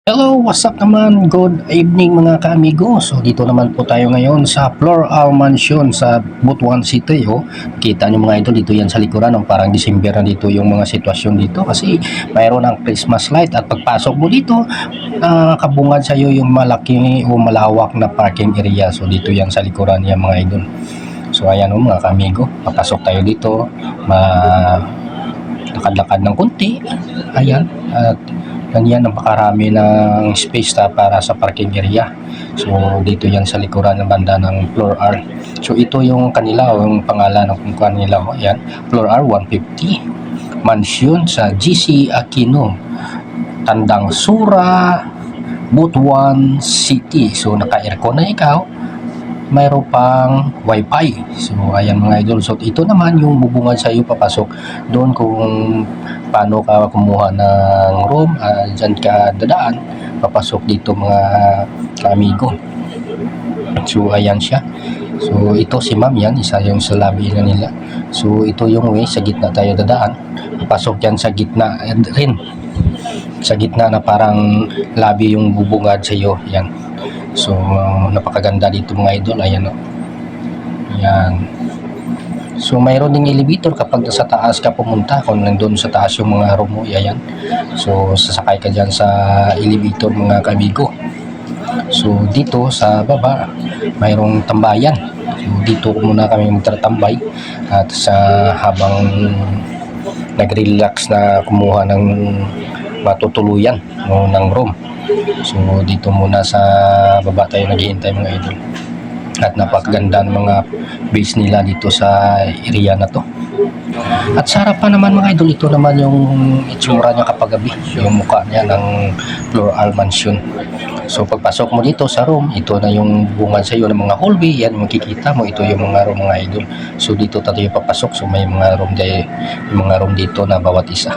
Hello, what's up naman? Good evening mga kaamigo. So dito naman po tayo ngayon sa Floral Mansion sa Butuan City. Oh. Kita nyo mga idol, dito yan sa likuran. Parang December na dito yung mga sitwasyon dito kasi mayroon ng Christmas light at pagpasok mo dito, kabungad sa iyo yung malaki o malawak na parking area. So dito yan sa likuran yan mga idol. So ayan mga kaamigo, papasok tayo dito. Lakad-lakad ng kunti. Ayan. At ganyan, napakarami ng space para sa parking area. So dito yan sa likuran ng banda ng Floor R. So ito yung kanila, yung pangalan ng kanila. Ayan, Floor R 150 Mansion sa GC Aquino, Tandang Sura, Butuan City. So naka-aircon na ikaw, mayroon pang wifi. So ayan mga idol, so ito naman yung bubungan sa iyo papasok doon kung paano ka kumuha ng room. Dyan ka dadaan papasok dito mga kaamigo. So ayan siya. So ito si ma'am, yan isa yung sa lobby na nila. So ito yung way, sa gitna tayo dadaan, papasok yan sa gitna rin, sa gitna na parang lobby yung bubungad sa iyo. Yan. So napakaganda dito mga idol. Ayan o. Ayan. So mayroon ding elevator kapag sa taas ka pumunta, kung nandun sa taas yung mga room mo. Ayan. So sasakay ka dyan sa elevator mga kaibigo. So dito sa baba mayroong tambayan. So dito muna kami magtatambay at sa habang nag-relax na kumuha ng matutuluyan o ng room. So dito muna sa baba tayo naghihintay mga idol. At napakaganda ng mga base nila dito sa area na to. At sa harapan naman mga idol, ito naman yung itsura niya kapag gabi, yung mukha niya ng Floral Mansion. So pagpasok mo dito sa room, ito na yung bungan sa iyo ng mga hallway. Yan makikita mo, ito yung mga room mga idol. So dito tayo papasok. So may mga room dito na bawat isa.